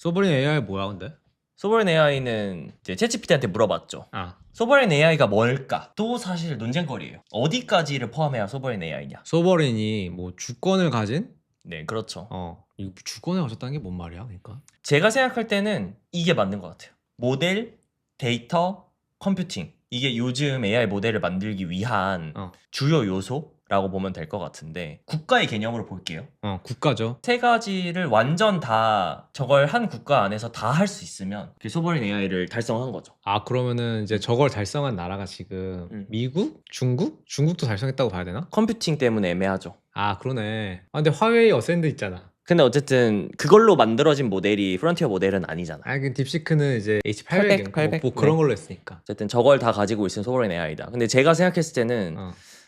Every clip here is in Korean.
소브린 AI 뭐야 근데? 소버린 AI는 이제 챗GPT한테 물어봤죠. 아, 소버린 AI가 뭘까? 또 사실 논쟁거리예요. 어디까지를 포함해야 소버린 AI냐? 소버린이 뭐 주권을 가진? 네, 그렇죠. 이 주권을 가졌다는 게 뭔 말이야? 그러니까 제가 생각할 때는 이게 맞는 것 같아요. 모델, 데이터, 컴퓨팅. 이게 요즘 AI 모델을 만들기 위한 주요 요소라고 보면 될 것 같은데 국가의 개념으로 볼게요. 국가죠. 세 가지를 완전 다 저걸 한 국가 안에서 다 할 수 있으면 그게 소버린 AI를 달성한 거죠. 아, 그러면은 이제 저걸 달성한 나라가 지금 미국? 중국? 중국도 달성했다고 봐야 되나? 컴퓨팅 때문에 애매하죠. 아, 그러네. 아, 근데 화웨이 어센드 있잖아. 근데 어쨌든 그걸로 만들어진 모델이 프론티어 모델은 아니잖아. 아, 그 딥시크는 이제 H800, 800? 뭐 그런 네. 걸로 했으니까. 어쨌든 저걸 다 가지고 있으면 소버린 AI다. 근데 제가 생각했을 때는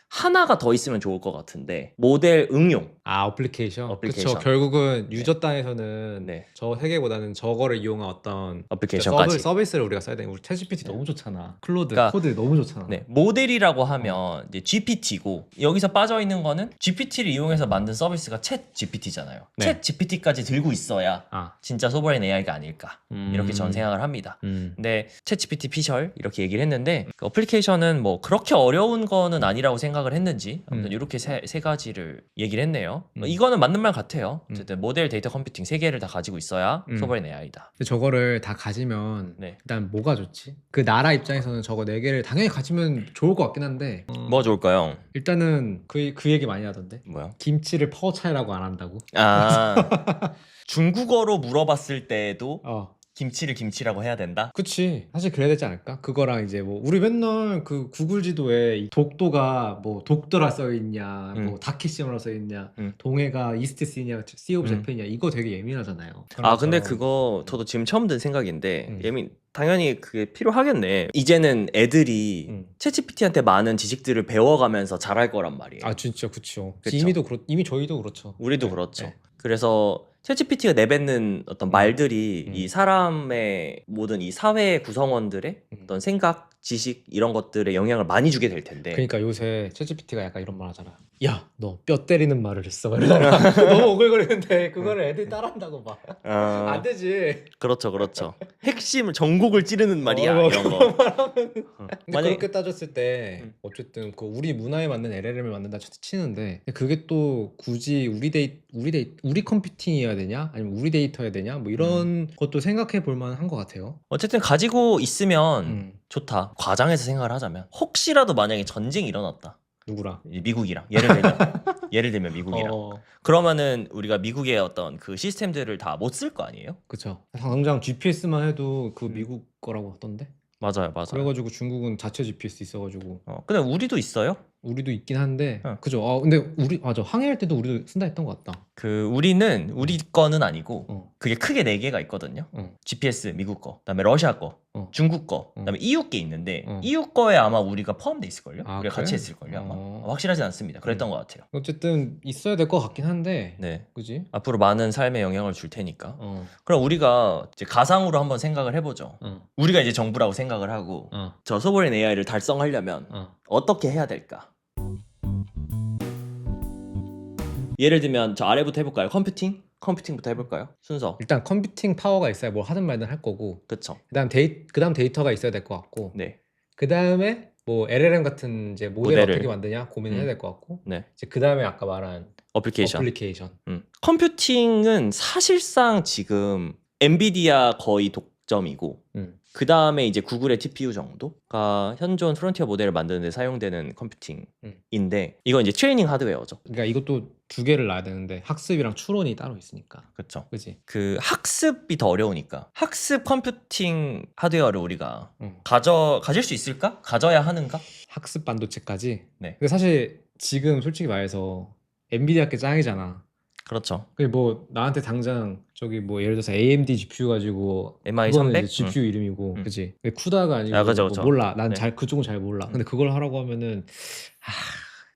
하나가 더 있으면 좋을 것 같은데 모델 응용. 아, 어플리케이션. 어플리케이션. 그쵸. 결국은 유저 단에서는 네. 저 세계보다는 저거를 이용한 어떤 어플리케이션까지. 서비스를 우리가 써야 돼. 우리 챗GPT 너무 좋잖아. 클로드 그러니까 코드 너무 좋잖아. 네, 모델이라고 하면 이제 GPT고 여기서 빠져 있는 거는 GPT를 이용해서 만든 서비스가 챗 GPT잖아요. 네. 챗 GPT까지 들고 있어야 아, 진짜 소버린 AI가 아닐까 이렇게 전 생각을 합니다. 근데 챗 GPT 피셜 이렇게 얘기를 했는데 그 어플리케이션은 뭐 그렇게 어려운 거는 아니라고 생각을 했는지 아무튼 이렇게 세 가지를 얘기를 했네요. 이거는 맞는 말 같아요. 어쨌든 모델, 데이터, 컴퓨팅 세 개를 다 가지고 있어야 소버린 AI다. 근데 저거를 다 가지면 네. 일단 뭐가 좋지? 그 나라 입장에서는 저거 4개를 당연히 가지면 좋을 것 같긴 한데 뭐가 좋을까요? 일단은 그 얘기 많이 하던데 뭐야? 김치를 파워차이라고 안 한다고? 아 중국어로 물어봤을 때도 어, 김치를 김치라고 해야 된다? 그치. 사실 그래야 되지 않을까? 그거랑 이제 뭐 우리 맨날 그 구글 지도에 이 독도가 뭐 독도라 써있냐, 뭐 다케시마라 써있냐, 동해가 이스트 시냐, 시 오브 재팬이냐, 이거 되게 예민하잖아요. 아 근데 그런 그거 것처럼. 저도 지금 처음 든 생각인데 당연히 그게 필요하겠네. 이제는 애들이 챗GPT한테 많은 지식들을 배워가면서 잘할 거란 말이에요. 아, 진짜 그쵸. 그쵸. 이미 저희도 그렇죠. 우리도 네, 그렇죠. 네. 그래서 챗GPT가 내뱉는 어떤 말들이 이 사람의 모든 이 사회 구성원들의 어떤 생각, 지식 이런 것들에 영향을 많이 주게 될 텐데. 그러니까 요새 챗GPT가 약간 이런 말 하잖아. 야, 너 뼈 때리는 말을 했어. 이러잖아. 너무 오글거리는데 그거를 애들이 따라한다고 봐. 안 되지. 그렇죠, 그렇죠. 핵심을 전곡을 찌르는 말이야 이런 거. 근데 만약에- 그렇게 따졌을 때 어쨌든 그 우리 문화에 맞는 LLM을 만든다 치는데 그게 또 굳이 우리 컴퓨팅이어야 되냐? 아니면 우리 데이터여야 되냐? 뭐 이런 것도 생각해 볼 만한 것 같아요. 어쨌든 가지고 있으면 좋다. 과장해서 생각을 하자면 혹시라도 만약에 전쟁이 일어났다. 누구랑? 이 미국이랑 예를 들면 미국이랑 그러면은 우리가 미국의 어떤 그 시스템들을 다 못 쓸 거 아니에요? 그쵸. 당장 GPS만 해도 그 미국 거라고 하던데. 맞아요. 그래가지고 중국은 자체 GPS 있어가지고 근데 우리도 있어요. 우리도 있긴 한데 그죠. 근데 맞아, 항해할 때도 우리도 쓴다 했던 것 같다. 우리는 우리 거는 아니고 어. 그게 크게 4개가 있거든요. 어. GPS 미국 거, 그다음에 러시아 거, 중국 거, 그다음에 EU 게 있는데 EU 거에 아마 우리가 포함돼 있을걸요? 아, 우리가 그래? 같이 했을걸요 아마. 확실하진 않습니다. 그랬던 것 같아요. 어쨌든 있어야 될 것 같긴 한데. 네. 그지? 앞으로 많은 삶에 영향을 줄 테니까. 그럼 우리가 이제 가상으로 한번 생각을 해보죠. 우리가 이제 정부라고 생각을 하고 저 소버린 AI를 달성하려면 어떻게 해야 될까? 예를 들면 저 아래부터 해볼까요? 컴퓨팅부터 해볼까요? 순서. 일단 컴퓨팅 파워가 있어야 뭘 하든 말든 할 거고. 그쵸. 그다음 데이터가 있어야 될 것 같고. 네. 그다음에 뭐 LLM 같은 이제 모델을 모델을. 어떻게 만드냐 고민을 해야 될 것 같고. 네. 이제 그다음에 아까 말한 어플리케이션. 컴퓨팅은 사실상 지금 엔비디아 거의 독점이고 그 다음에 이제 구글의 TPU 정도가 현존 프론티어 모델을 만드는 데 사용되는 컴퓨팅인데 이건 이제 트레이닝 하드웨어죠. 그러니까 이것도 두 개를 놔야 되는데 학습이랑 추론이 따로 있으니까. 그렇죠. 그지? 그 학습이 더 어려우니까 학습 컴퓨팅 하드웨어를 우리가 가질 수 있을까? 가져야 하는가? 학습 반도체까지. 네. 근데 사실 지금 솔직히 말해서 엔비디아 게 짱이잖아. 그렇죠. 그 뭐 나한테 당장 저기 뭐 예를 들어서 AMD GPU 가지고 MI 그거는 300? 이제 GPU 이름이고, 그치? 쿠다가 아니고 그죠, 뭐 그죠. 몰라. 난 네. 그쪽은 잘 몰라. 근데 그걸 하라고 하면은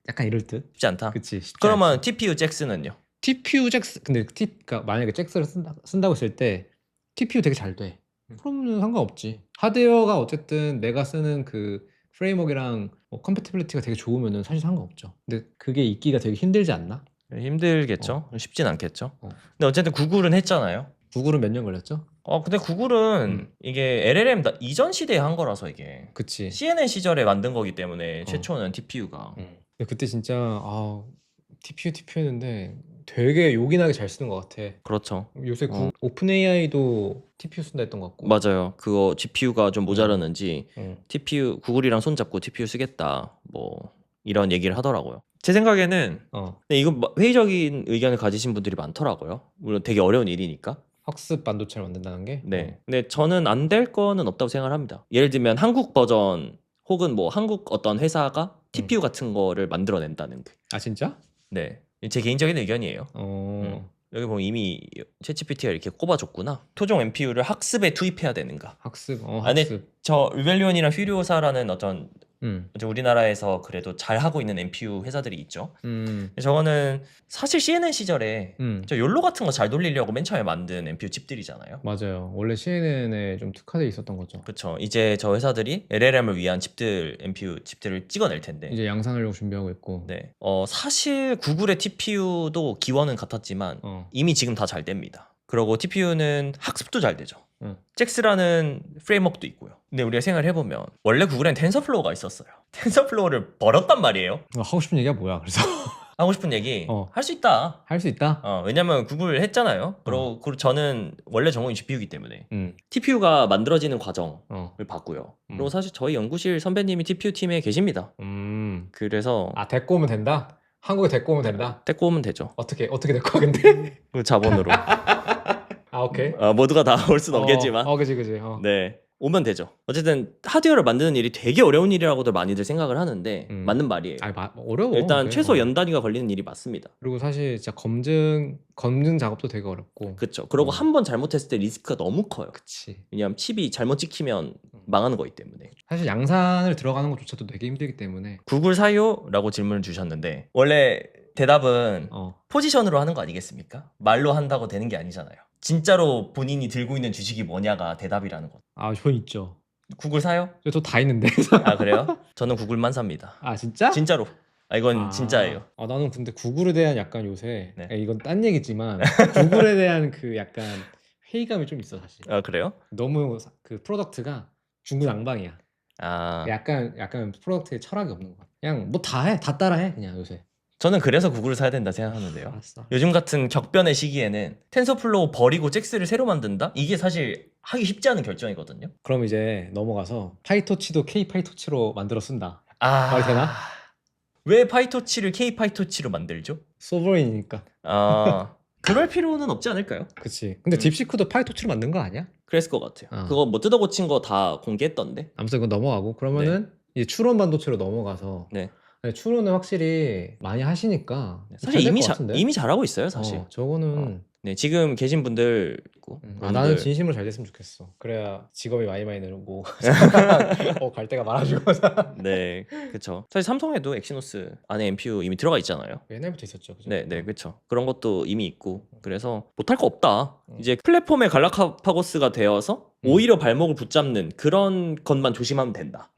약간 이럴 듯. 쉽지 않다. 그치? 쉽지 그러면 않지. TPU 잭스는요? TPU 잭스 근데 그러니까 만약에 잭스를 쓴다고 했을 때 TPU 되게 잘 돼. 그러면 상관없지. 하드웨어가 어쨌든 내가 쓰는 그 프레임워크랑 컴패티빌리티가 되게 좋으면은 사실 상관없죠. 근데 그게 있기가 되게 힘들지 않나? 힘들겠죠. 쉽진 않겠죠. 근데 어쨌든 구글은 했잖아요. 구글은 몇 년 걸렸죠? 근데 구글은 이게 LLM 이전 시대에 한 거라서 이게 그치. CNN 시절에 만든 거기 때문에 어. 최초는 TPU가. 근데 그때 진짜 TPU였는데 되게 요긴하게 잘 쓰는 것 같아. 그렇죠. 요새 오픈 AI도 TPU 쓴다 했던 것 같고. 맞아요. 그거 GPU가 좀 모자라는지 응. TPU 구글이랑 손잡고 TPU 쓰겠다. 뭐 이런 얘기를 하더라고요. 제 생각에는 근데 이거 회의적인 의견을 가지신 분들이 많더라고요. 물론 되게 어려운 일이니까. 학습 반도체를 만든다는 게? 네. 근데 저는 안 될 거는 없다고 생각을 합니다. 예를 들면 한국 버전 혹은 뭐 한국 어떤 회사가 TPU 같은 거를 만들어낸다는 게. 아 진짜? 네. 제 개인적인 의견이에요. 여기 보면 이미 챗GPT가 이렇게 꼽아줬구나. 토종 NPU를 학습에 투입해야 되는가? 학습. 아니, 학습. 저 리벨리온이랑 퓨리오사라는 어떤 음. 우리나라에서 그래도 잘 하고 있는 NPU 회사들이 있죠. 저거는 사실 CNN 시절에 저 욜로 같은 거 잘 돌리려고 맨 처음에 만든 NPU 칩들이잖아요. 맞아요. 원래 CNN에 좀 특화돼 있었던 거죠. 그렇죠. 이제 저 회사들이 LLM을 위한 칩들, NPU 칩들을 찍어낼 텐데. 이제 양산하려고 준비하고 있고. 네. 사실 구글의 TPU도 기원은 같았지만 이미 지금 다 잘 됩니다. 그리고 TPU는 학습도 잘 되죠. 잭스라는 프레임워크도 있고요. 근데 우리가 생각을 해보면 원래 구글엔 텐서플로우가 있었어요. 텐서플로우를 버렸단 말이에요. 하고 싶은 얘기가 뭐야? 그래서 하고 싶은 얘기 할 수 있다. 할 수 있다? 왜냐면 구글 했잖아요. 그리고 저는 원래 전공이 GPU이기 때문에 TPU가 만들어지는 과정을 봤고요. 그리고 사실 저희 연구실 선배님이 TPU 팀에 계십니다. 그래서 데리고 오면 된다? 한국에 데리고 오면 된다? 데리고 오면 되죠. 어떻게 데리고 와 근데? 그 자본으로. 오케이. 모두가 다 올 수는 없겠지만. 그지. 네. 오면 되죠. 어쨌든 하드웨어를 만드는 일이 되게 어려운 일이라고들 많이들 생각을 하는데 맞는 말이에요. 어려워. 일단 최소 연 단위가 걸리는 일이 맞습니다. 그리고 사실 진짜 검증 작업도 되게 어렵고. 그렇죠. 그리고 한 번 잘못했을 때 리스크가 너무 커요. 그치. 왜냐하면 칩이 잘못 찍히면 망하는 거기 때문에. 사실 양산을 들어가는 것조차도 되게 힘들기 때문에. 구글 사요? 라고 질문을 주셨는데 원래 대답은 포지션으로 하는 거 아니겠습니까? 말로 한다고 되는 게 아니잖아요. 진짜로 본인이 들고 있는 주식이 뭐냐가 대답이라는 것. 저 있죠. 구글 사요? 저 다 있는데. 그래요? 저는 구글만 삽니다. 진짜? 진짜로. 이건 진짜예요. 나는 근데 구글에 대한 약간 요새 이건 딴 얘기지만 구글에 대한 그 약간 회의감이 좀 있어 사실. 그래요? 너무 그 프로덕트가 중구난방이야. 약간 프로덕트에 철학이 없는 거 같아. 그냥 뭐 다 해, 다 따라해 그냥 요새. 저는 그래서 구글을 사야 된다 생각하는데요. 알았어. 요즘 같은 격변의 시기에는 텐서플로우 버리고 잭스를 새로 만든다? 이게 사실 하기 쉽지 않은 결정이거든요. 그럼 이제 넘어가서 파이토치도 K 파이토치로 만들어 쓴다. 말이 되나? 왜 파이토치를 K 파이토치로 만들죠? 소버인이니까. 그럴 필요는 없지 않을까요? 그치. 근데 딥시크도 파이토치로 만든 거 아니야? 그랬을 것 같아요. 그거 뭐 뜯어 고친 거 다 공개했던데. 아무튼 이거 넘어가고 그러면은 이제 추론 반도체로 넘어가서. 추론은 확실히 많이 하시니까 사실 이미 잘하고 있어요 사실. 저거는 지금 계신 분들 있고 나는 진심으로 잘 됐으면 좋겠어. 그래야 직업이 많이 늘고 갈 데가 많아지고. 네, 그렇죠. 사실 삼성에도 엑시노스 안에 NPU 이미 들어가 있잖아요. 옛날부터 있었죠. 그죠? 네, 그렇죠. 그런 것도 이미 있고 그래서 못할 거 없다. 이제 플랫폼의 갈라파고스가 되어서 오히려 발목을 붙잡는 그런 것만 조심하면 된다.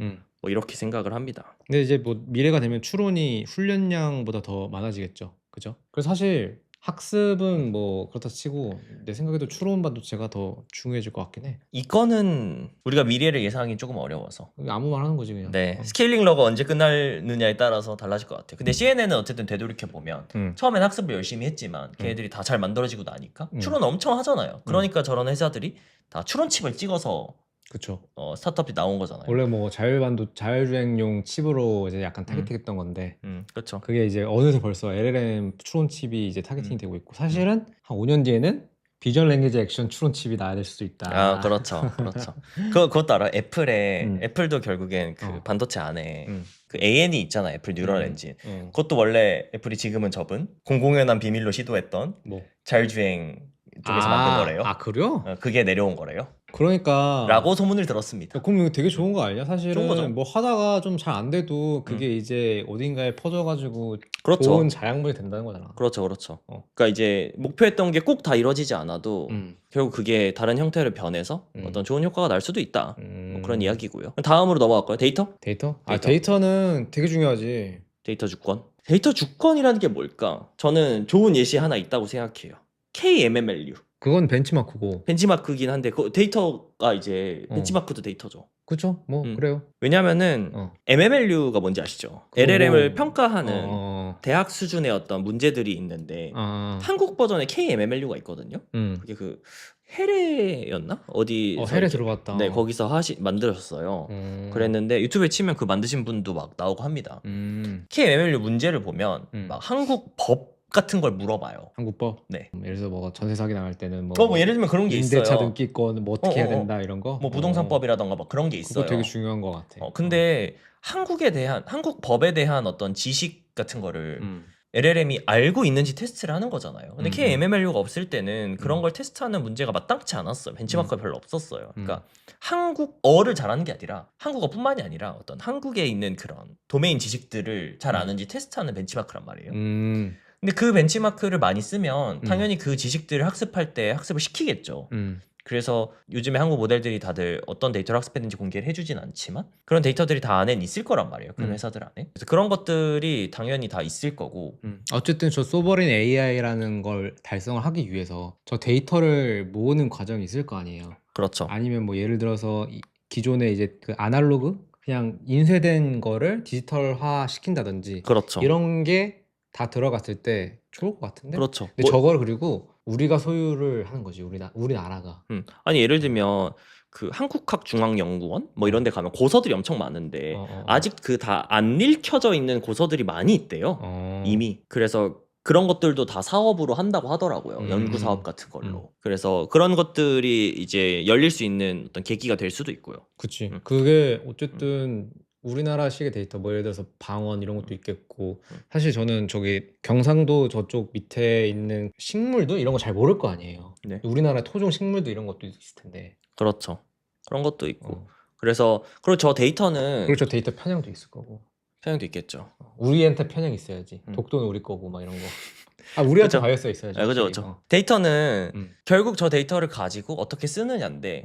뭐 이렇게 생각을 합니다. 근데 이제 뭐 미래가 되면 추론이 훈련량보다 더 많아지겠죠. 그죠? 그래서 사실 학습은 뭐 그렇다 치고 내 생각에도 추론 반도체가 더 중요해질 것 같긴 해. 이거는 우리가 미래를 예상하기 조금 어려워서 아무 말 하는 거지 그냥. 스케일링 러가 언제 끝나느냐에 따라서 달라질 것 같아요. 근데 CNN은 어쨌든 되돌이켜보면 처음엔 학습을 열심히 했지만 걔네들이 다 잘 만들어지고 나니까 추론 엄청 하잖아요. 그러니까 저런 회사들이 다 추론 칩을 찍어서 그쵸. 스타트업이 나온 거잖아요. 원래 뭐 자율주행용 칩으로 이제 약간 타겟팅했던 건데, 그렇죠. 그게 이제 어느새 벌써 LLM 추론 칩이 이제 타겟팅이 되고 있고, 사실은 한 5년 뒤에는 비전 랭귀지 액션 추론 칩이 나야 될 수도 있다. 그렇죠. 그것도 알아. 애플도 결국엔 그 반도체 안에 그 AN이 있잖아. 애플 뉴럴 엔진. 그것도 원래 애플이 지금은 접은 공공연한 비밀로 시도했던 자율주행 쪽에서 만든 거래요. 그래요? 그게 내려온 거래요. 그러니까 라고 소문을 들었습니다. 그럼 이거 되게 좋은 거 아니야? 사실은 좋은 거죠. 뭐 하다가 좀 잘 안 돼도 그게 이제 어딘가에 퍼져가지고 그렇죠. 좋은 자양분이 된다는 거잖아. 그렇죠. 그러니까 이제 목표했던 게 꼭 다 이루어지지 않아도 결국 그게 다른 형태로 변해서 어떤 좋은 효과가 날 수도 있다. 뭐 그런 이야기고요. 다음으로 넘어갈까요? 데이터? 데이터는 되게 중요하지. 데이터 주권. 데이터 주권이라는 게 뭘까? 저는 좋은 예시 하나 있다고 생각해요. KMMLU. 그건 벤치마크고. 벤치마크긴 한데 그 데이터가 이제 벤치마크도 데이터죠. 그쵸? 뭐 그래요. 왜냐면은 MMLU가 뭔지 아시죠? 그거 LLM을 뭐- 평가하는 대학 수준의 어떤 문제들이 있는데 한국 버전에 KMMLU가 있거든요. 그게 그 해례였나? 어디 해례 들어봤다. 네, 거기서 만들었어요. 그랬는데 유튜브에 치면 그 만드신 분도 막 나오고 합니다. KMMLU 문제를 보면 막 한국 법 같은 걸 물어봐요. 한국법? 네. 예를 들어서 뭐 전세 사기 당할 때는 뭐 예를 들면 그런 게 임대차 있어요. 등기권 뭐 어떻게 해야 된다 이런 거? 뭐 부동산법이라던가 막 그런 게 있어요. 그거 되게 중요한 것 같아. 근데 한국 법에 대한 어떤 지식 같은 거를 LLM이 알고 있는지 테스트를 하는 거잖아요. 근데 KMMLU가 없을 때는 그런 걸 테스트하는 문제가 마땅치 않았어요. 벤치마크가 별로 없었어요. 그러니까 한국어를 잘하는 게 아니라 한국어뿐만이 아니라 어떤 한국에 있는 그런 도메인 지식들을 잘 아는지 테스트하는 벤치마크란 말이에요. 근데 그 벤치마크를 많이 쓰면 당연히 그 지식들을 학습할 때 학습을 시키겠죠. 그래서 요즘에 한국 모델들이 다들 어떤 데이터를 학습했는지 공개를 해주진 않지만 그런 데이터들이 다 안에 있을 거란 말이에요. 큰 회사들 안에. 그래서 그런 것들이 당연히 다 있을 거고. 어쨌든 저 소버린 AI라는 걸 달성을 하기 위해서 저 데이터를 모으는 과정이 있을 거 아니에요. 그렇죠. 아니면 뭐 예를 들어서 기존에 이제 그 아날로그 그냥 인쇄된 거를 디지털화 시킨다든지 그렇죠. 이런 게 다 들어갔을 때 좋을 것 같은데. 그렇죠. 근데 저걸 그리고 우리가 소유를 하는 거지 우리나라가. 아니 예를 들면 그 한국학중앙연구원 뭐 이런 데 가면 고서들이 엄청 많은데 아직 그 다 안 읽혀져 있는 고서들이 많이 있대요. 이미. 그래서 그런 것들도 다 사업으로 한다고 하더라고요. 연구 사업 같은 걸로. 그래서 그런 것들이 이제 열릴 수 있는 어떤 계기가 될 수도 있고요. 그치. 그게 어쨌든 우리나라식의 데이터 뭐 예를 들어서 방언 이런 것도 있겠고 사실 저는 저기 경상도 저쪽 밑에 있는 식물도 이런 거 잘 모를 거 아니에요. 네. 우리나라 토종 식물도 이런 것도 있을 텐데. 그렇죠. 그런 것도 있고. 그래서 그리고 저 데이터는 그리고 저 데이터 편향도 있을 거고. 편향도 있겠죠. 우리한테 편향 있어야지. 독도는 우리 거고 막 이런 거. 우리한테 그죠? 바이어스가 있어야지. 그죠, 확실히. 그죠. 데이터는 결국 저 데이터를 가지고 어떻게 쓰느냐인데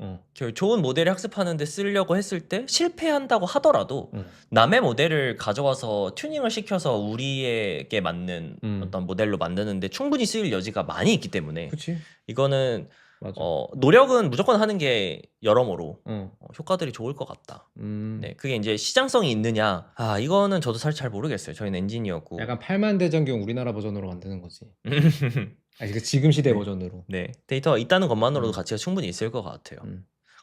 좋은 모델을 학습하는데 쓰려고 했을 때 실패한다고 하더라도 남의 모델을 가져와서 튜닝을 시켜서 우리에게 맞는 어떤 모델로 만드는데 충분히 쓰일 여지가 많이 있기 때문에 그치. 이거는 맞아. 노력은 무조건 하는 게 여러모로 효과들이 좋을 것 같다. 네, 그게 이제 시장성이 있느냐? 이거는 저도 사실 잘 모르겠어요. 저희는 엔지니어고. 약간 팔만대장경 우리나라 버전으로 만드는 거지. 그 지금 시대 버전으로. 네, 데이터가 있다는 것만으로도 가치가 충분히 있을 것 같아요.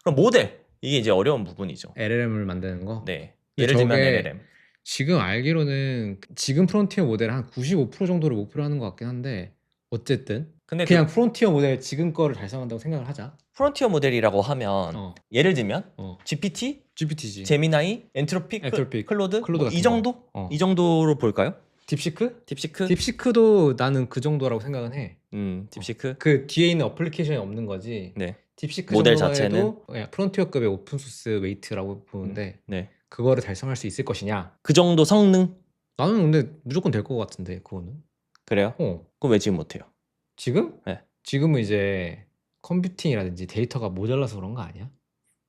그럼 모델 이게 이제 어려운 부분이죠. LLM을 만드는 거. 네, 예를 들면 저게 LLM. 지금 알기로는 지금 프론티어 모델 한 95% 정도를 목표로 하는 것 같긴 한데 어쨌든 근데 그냥 프론티어 모델 지금 거를 달성한다고 생각을 하자. 프론티어 모델이라고 하면 예를 들면 GPT, GPT지. 제미나이, 엔트로픽, 클로드 뭐 같은 이 정도? 이 정도로 볼까요? 딥시크? 딥시크? 딥시크도 나는 그 정도라고 생각은 해. 딥시크? 그 뒤에 있는 어플리케이션이 없는 거지. 네. 딥시크 모델 정도만 자체는? 해도 그냥 프론티어급의 오픈소스 웨이트라고 보는데 네. 그거를 달성할 수 있을 것이냐? 그 정도 성능? 나는 근데 무조건 될 것 같은데 그거는. 그래요? 그럼 왜 지금 못해요? 지금? 네. 지금은 이제 컴퓨팅이라든지 데이터가 모자라서 그런 거 아니야?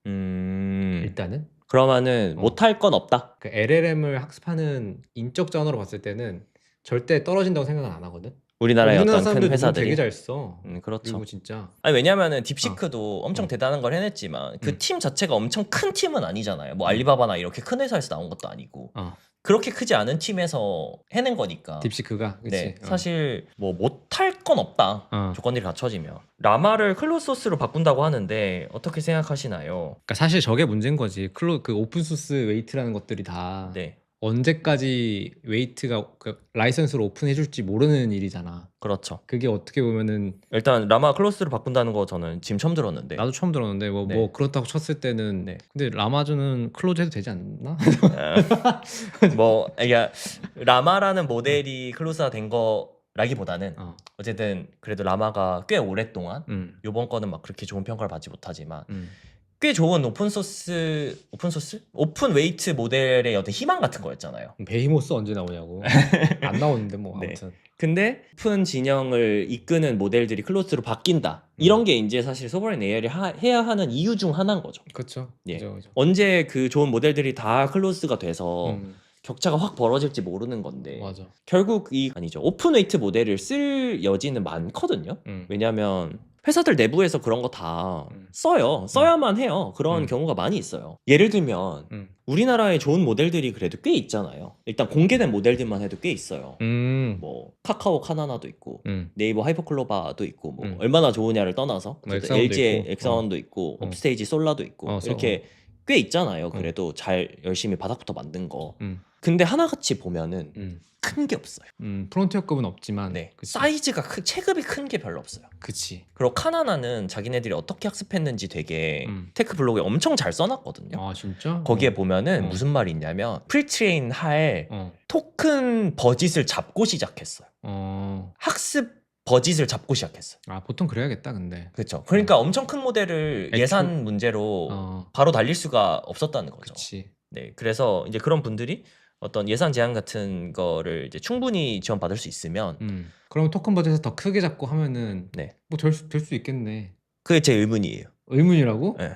일단은 그러면은 못할 건 없다. 그 LLM을 학습하는 인적 자원으로 봤을 때는 절대 떨어진다고 생각은 안 하거든. 우리나라의 우리나라 어떤 큰 사람들 회사들이 되게 잘 써. 그렇죠. 그리고 진짜 아니 왜냐면은 딥시크도 엄청 대단한 걸 해냈지만 그 팀 자체가 엄청 큰 팀은 아니잖아요. 뭐 알리바바나 이렇게 큰 회사에서 나온 것도 아니고 그렇게 크지 않은 팀에서 해낸 거니까. 딥시크가 그치? 네, 사실 뭐 못할 건 없다. 조건들이 갖춰지면. 라마를 클로즈 소스로 바꾼다고 하는데 어떻게 생각하시나요? 그러니까 사실 저게 문제인 거지. 그 오픈소스 웨이트라는 것들이 다 네, 언제까지 웨이트가 그 라이선스로 오픈해줄지 모르는 일이잖아. 그렇죠. 그게 어떻게 보면은 일단 라마 클로즈를 바꾼다는 거 저는 지금 처음 들었는데. 나도 처음 들었는데 뭐 네. 그렇다고 쳤을 때는 네. 근데 라마즈는 클로즈 해도 되지 않나? 뭐 그러니까 라마라는 모델이 클로즈가 된 거라기보다는 어쨌든 그래도 라마가 꽤 오랫동안 요번 거는 막 그렇게 좋은 평가를 받지 못하지만 꽤 좋은 오픈 웨이트 모델의 어떤 희망 같은 거였잖아요. 베이모스 언제 나오냐고. 안 나오는데 뭐 네. 아무튼. 근데 오픈 진영을 이끄는 모델들이 클로즈로 바뀐다. 이런 게 이제 사실 소버린 AI를 해야 하는 이유 중 하나인 거죠. 그렇죠. 예. 그죠. 언제 그 좋은 모델들이 다 클로즈가 돼서 격차가 확 벌어질지 모르는 건데 맞아. 결국 아니죠. 오픈 웨이트 모델을 쓸 여지는 많거든요. 왜냐하면 회사들 내부에서 그런 거 다 써요. 써야만 해요. 그런 경우가 많이 있어요. 예를 들면 우리나라에 좋은 모델들이 그래도 꽤 있잖아요. 일단 공개된 모델들만 해도 꽤 있어요. 뭐 카카오 카나나도 있고 네이버 하이퍼클로바도 있고 뭐 얼마나 좋으냐를 떠나서 엑사원도 LG의 있고. 엑사원도 있고 업스테이지 솔라도 있고 써. 이렇게 꽤 있잖아요. 그래도 잘 열심히 바닥부터 만든 거. 근데 하나같이 보면은 큰 게 없어요. 프론티어급은 없지만 네. 그치. 사이즈가 체급이 큰 게 별로 없어요. 그치. 그리고 카나나는 자기네들이 어떻게 학습했는지 되게 테크 블로그에 엄청 잘 써놨거든요. 아 진짜? 거기에 보면은 무슨 말이 있냐면 프리트레인 할 토큰 버짓을 잡고 시작했어요. 학습 버짓을 잡고 시작했어요. 아 보통 그래야겠다 근데. 그렇죠. 그러니까 엄청 큰 모델을 예산 문제로 바로 달릴 수가 없었다는 거죠. 그치. 네, 그래서 이제 그런 분들이 어떤 예산 제한 같은 거를 이제 충분히 지원받을 수 있으면 그럼 토큰 버젯에서 더 크게 잡고 하면은 네. 뭐 될 수 있겠네. 그게 제 의문이에요. 의문이라고? 네.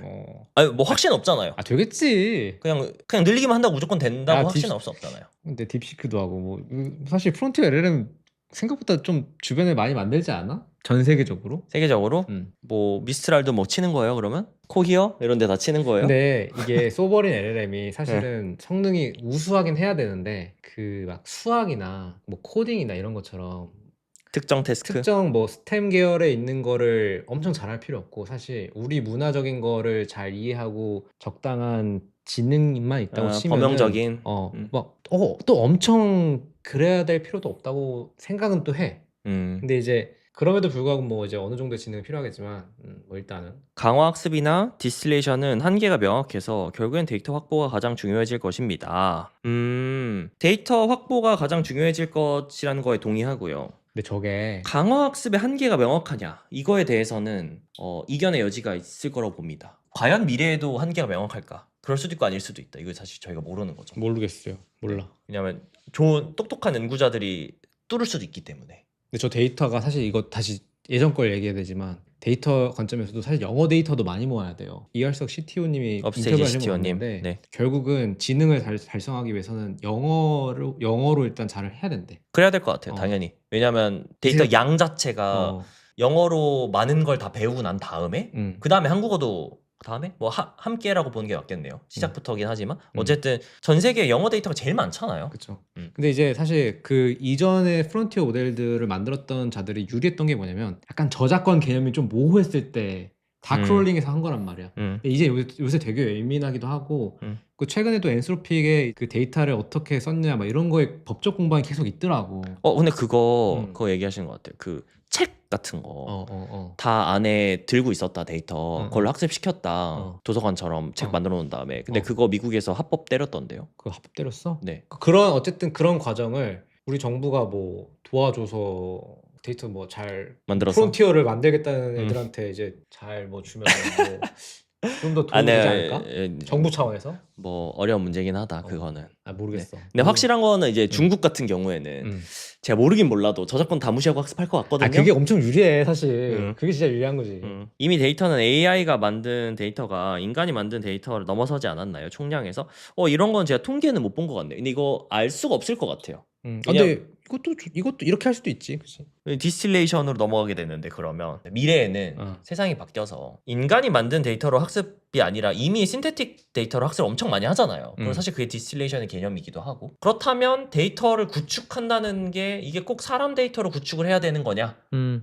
아니 뭐 확신 없잖아요. 아 되겠지. 그냥 늘리기만 한다고 무조건 된다고 확신은 없잖아요. 근데 딥시크도 하고 뭐 사실 프론티어 LLM 생각보다 좀 주변에 많이 만들지 않아? 전 세계적으로? 세계적으로? 뭐 미스트랄도 뭐 치는 거예요 그러면? 코히어? 이런 데 다 치는 거예요? 근데 이게 소버린 LLM이 사실은 성능이 우수하긴 해야 되는데 그 막 수학이나 뭐 코딩이나 이런 것처럼 특정 태스크? 특정 뭐 스템 계열에 있는 거를 엄청 잘할 필요 없고 사실 우리 문화적인 거를 잘 이해하고 적당한 지능만 있다고 치면은 범용적인 또 엄청 그래야 될 필요도 없다고 생각은 또 해. 근데 이제 그럼에도 불구하고 뭐 이제 어느 정도의 지능이 필요하겠지만 뭐 일단은 강화학습이나 디스틸레이션은 한계가 명확해서 결국엔 데이터 확보가 가장 중요해질 것입니다. 데이터 확보가 가장 중요해질 것이라는 거에 동의하고요. 근데 저게 강화학습의 한계가 명확하냐 이거에 대해서는 이견의 여지가 있을 거라고 봅니다. 과연 미래에도 한계가 명확할까? 그럴 수도 있고 아닐 수도 있다. 이거 사실 저희가 모르는 거죠. 모르겠어요. 몰라. 왜냐하면 좋은 똑똑한 연구자들이 뚫을 수도 있기 때문에. 근데 저 데이터가 사실 이거 다시 예전 걸 얘기해야 되지만 데이터 관점에서도 사실 영어 데이터도 많이 모아야 돼요. 이할석 CTO님이 업스테이지 인터뷰를 CTO님. 해봤는데 네. 결국은 지능을 달성하기 위해서는 영어로 일단 잘 해야 된대. 그래야 될 것 같아요. 당연히. 왜냐하면 데이터 양 자체가 영어로 많은 걸 다 배우고 난 다음에 그 다음에 한국어도 다음에 뭐 함께라고 보는 게 맞겠네요. 시작부터긴 하지만 어쨌든 전 세계 영어 데이터가 제일 많잖아요. 그렇죠. 근데 이제 사실 그 이전에 프론티어 모델들을 만들었던 자들이 유리했던 게 뭐냐면 약간 저작권 개념이 좀 모호했을 때 다 크롤링해서 한 거란 말이야. 근데 이제 요새 되게 예민하기도 하고 그 최근에도 엔스로픽의 그 데이터를 어떻게 썼냐 막 이런 거에 법적 공방이 계속 있더라고. 근데 그거 얘기하시는 것 같아요. 그 책 같은 거 다 안에 들고 있었다 데이터 그걸 학습시켰다 도서관처럼 책 만들어 놓은 다음에 근데 그거 미국에서 합법 때렸던데요. 그거 합법 때렸어? 네. 어쨌든 그런 과정을 우리 정부가 뭐 도와줘서 데이터 뭐 잘 만들어서 프론티어를 만들겠다는 애들한테 이제 잘 뭐 주면 뭐 좀 더 도움이 되지 않을까? 정부 차원에서? 뭐 어려운 문제긴 하다 그거는. 모르겠어. 근데 확실한 거는 이제 중국 같은 경우에는 제가 모르긴 몰라도 저작권 다 무시하고 학습할 것 같거든요. 그게 엄청 유리해 사실. 그게 진짜 유리한 거지. 이미 데이터는 AI가 만든 데이터가 인간이 만든 데이터를 넘어서지 않았나요? 총량에서? 이런 건 제가 통계는 못 본 것 같네요. 근데 이거 알 수가 없을 것 같아요. 근데 이것도 이렇게 할 수도 있지, 그치? 디스틸레이션으로 넘어가게 되는데 그러면 미래에는 세상이 바뀌어서 인간이 만든 데이터로 학습이 아니라 이미 신테틱 데이터로 학습을 엄청 많이 하잖아요. 그럼 사실 그게 디스틸레이션의 개념이기도 하고 그렇다면 데이터를 구축한다는 게 이게 꼭 사람 데이터로 구축을 해야 되는 거냐?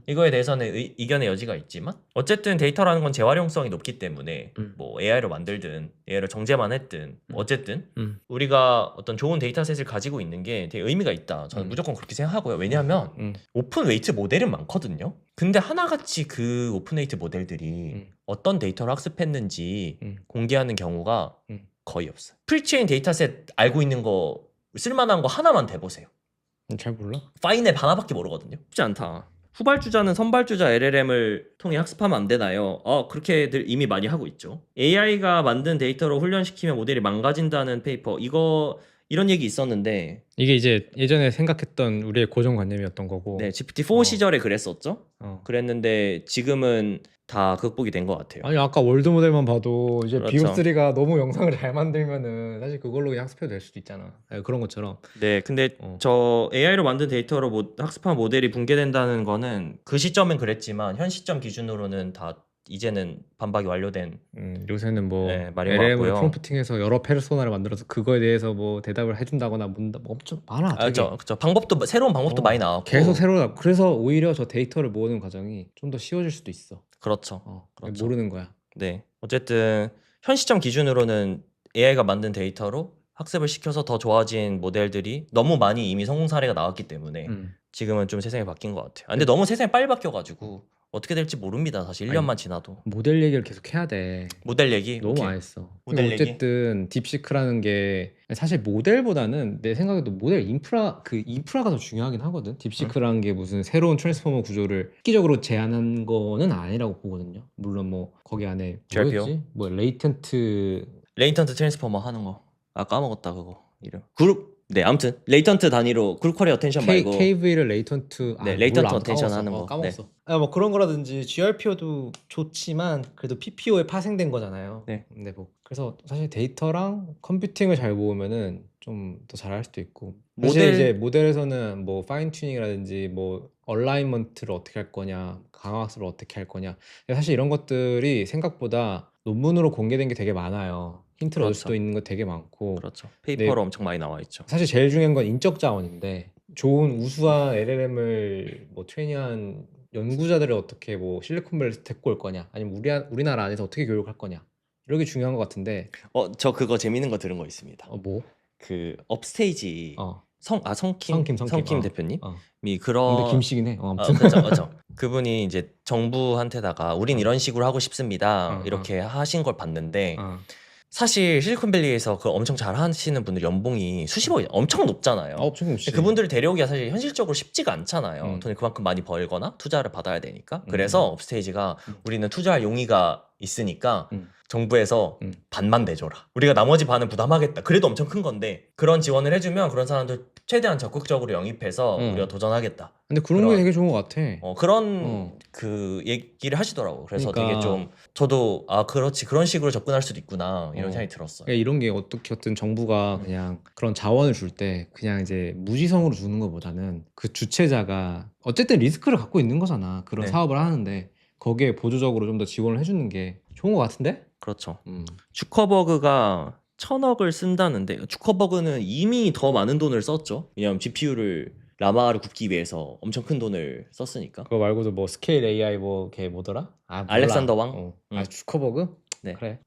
이거에 대해서는 이견의 여지가 있지만 어쨌든 데이터라는 건 재활용성이 높기 때문에 뭐 AI로 만들든 AI를 정제만 했든 어쨌든 우리가 어떤 좋은 데이터셋을 가지고 있는 게 되게 의미가 있다. 저는 무조건 그렇게 생각하고요. 왜냐하면 오픈 웨이트 모델은 많거든요. 근데 하나같이 그 오픈 웨이트 모델들이 어떤 데이터를 학습했는지 공개하는 경우가 거의 없어요. 프리체인 데이터셋 알고 있는 거 쓸만한 거 하나만 대보세요. 잘 몰라. 파인앱 하나밖에 모르거든요. 쉽지 않다. 후발주자는 선발주자 LLM을 통해 학습하면 안 되나요? 그렇게들 이미 많이 하고 있죠. AI가 만든 데이터로 훈련시키면 모델이 망가진다는 페이퍼, 이거 이런 얘기 있었는데 이게 이제 예전에 생각했던 우리의 고정관념이었던 거고. 네, GPT-4 시절에 그랬었죠. 어. 그랬는데 지금은 다 극복이 된 것 같아요. 아니 아까 월드 모델만 봐도 이제 그렇죠. 비오3가 너무 영상을 잘 만들면은 사실 그걸로 그냥 학습해도 될 수도 있잖아. 아니, 그런 것처럼. 네, 근데 어. 저 AI로 만든 데이터로 학습한 모델이 붕괴된다는 거는 그 시점엔 그랬지만 현 시점 기준으로는 다 이제는 반박이 완료된 요새는 뭐 네, 말인 것 LLM을 같고요. 프롬프팅해서 여러 페르소나를 만들어서 그거에 대해서 뭐 대답을 해준다거나 뭐 엄청 많아. 되게. 그렇죠. 방법도 새로운 방법도 많이 나왔고 계속 새로 나. 그래서 오히려 저 데이터를 모으는 과정이 좀 더 쉬워질 수도 있어. 그렇죠. 그렇죠. 모르는 거야. 네, 어쨌든 현 시점 기준으로는 AI가 만든 데이터로 학습을 시켜서 더 좋아진 모델들이 너무 많이 이미 성공 사례가 나왔기 때문에 지금은 좀 세상이 바뀐 것 같아요. 근데 너무 세상이 빨리 바뀌어가지고 어떻게 될지 모릅니다. 사실 1년만 지나도. 모델 얘기를 계속 해야 돼. 모델 얘기? 너무 오케이. 안 했어. 모델 얘기? 어쨌든 딥시크라는 게 사실 모델보다는 내 생각에도 모델 인프라가 더 중요하긴 하거든. 딥시크라는 게 무슨 새로운 트랜스포머 구조를 획기적으로 제안한 거는 아니라고 보거든요. 물론 뭐 거기 안에 GRPO? 뭐였지? 뭐 레이턴트 트랜스포머 하는 거. 아, 까먹었다 그거 이름. 아무튼 레이턴트 단위로 그룹 쿼리 어텐션 말고 KV를 레이턴트 네, 레이턴트 어텐션 하는 거. 까먹었어. 뭐 그런 거라든지 GRPO도 좋지만 그래도 PPO에 파생된 거잖아요. 네. 근데 뭐 그래서 사실 데이터랑 컴퓨팅을 잘 모으면은 좀 더 잘할 수도 있고. 사실 이제 모델에서는 뭐 파인 튜닝이라든지 뭐 얼라이먼트를 어떻게 할 거냐, 강화학습을 어떻게 할 거냐. 사실 이런 것들이 생각보다 논문으로 공개된 게 되게 많아요. 힌트를 얻을 그렇죠. 수도 있는 거 되게 많고. 그렇죠. 페이퍼로 엄청 많이 나와 있죠. 사실 제일 중요한 건 인적 자원인데 좋은 우수한 LLM을 뭐 트레이닝한 연구자들을 어떻게 뭐 실리콘밸리에서 데리고 올 거냐, 아니면 우리나라 안에서 어떻게 교육할 거냐, 이런 게 중요한 것 같은데. 저 그거 재밌는 거 들은 거 있습니다. 뭐? 그 업스테이지 성킴 성킴 대표님이 근데 그런 김씨긴 해. 아무튼. 그렇죠. 그분이 이제 정부한테다가 우린 이런 식으로 하고 싶습니다. 이렇게 하신 걸 봤는데 사실 실리콘밸리에서 그 엄청 잘 하시는 분들 연봉이 수십억이 엄청 높잖아요. 엄청 높지. 그분들을 데려오기가 사실 현실적으로 쉽지가 않잖아요. 돈을 그만큼 많이 벌거나 투자를 받아야 되니까. 그래서 업스테이지가 우리는 투자할 용의가 있으니까 정부에서 반만 내줘라. 우리가 나머지 반은 부담하겠다. 그래도 엄청 큰 건데 그런 지원을 해주면 그런 사람들 최대한 적극적으로 영입해서 우리가 도전하겠다. 근데 그런 게 되게 좋은 것 같아. 그런 그 얘기를 하시더라고요. 그래서 그러니까. 되게 좀 저도 그렇지 그런 식으로 접근할 수도 있구나 이런 생각이 들었어요. 그러니까 이런 게 어떻게든 정부가 그냥 그런 자원을 줄 때 그냥 이제 무지성으로 주는 것보다는 그 주체자가 어쨌든 리스크를 갖고 있는 거잖아. 그런 네. 사업을 하는데 거기에 보조적으로 좀 더 지원을 해주는 게 좋은 것 같은데? 그렇죠. 주커버그가 1,000억을 쓴다는데 주커버그는 이미 더 많은 돈을 썼죠. 왜냐하면 GPU를 라마를 굽기 위해서 엄청 큰 돈을 썼으니까. 그거 말고도 뭐 스케일 AI 뭐 걔 뭐더라? 몰라. 알렉산더 왕? 주커버그? 네. 그래.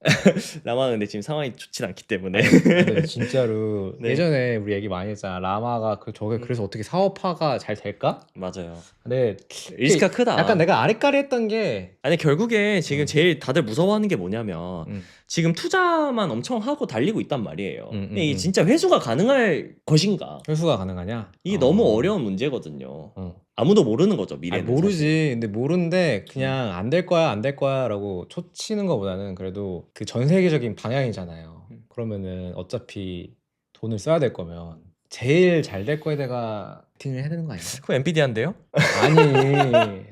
라마는 근데 지금 상황이 좋진 않기 때문에. 근데 진짜로 네. 예전에 우리 얘기 많이 했잖아. 라마가 저게 그래서 어떻게 사업화가 잘 될까? 맞아요. 근데 리스크가 크다. 약간 내가 아리까리했던 게 아니 결국에 지금 제일 다들 무서워하는 게 뭐냐면 지금 투자만 엄청 하고 달리고 있단 말이에요. 근데 이게 진짜 회수가 가능할 것인가? 회수가 가능하냐? 이게 너무 어려운 문제거든요. 아무도 모르는 거죠 미래는. 모르지. 사실. 근데 모르는데 그냥 안 될 거야 안 될 거야라고 초치는 것보다는 그래도 그 전 세계적인 방향이잖아요. 그러면은 어차피 돈을 써야 될 거면 제일 잘 될 거에다가 베팅을 해야 되는 거 아니야? 그거 엔비디아인데요?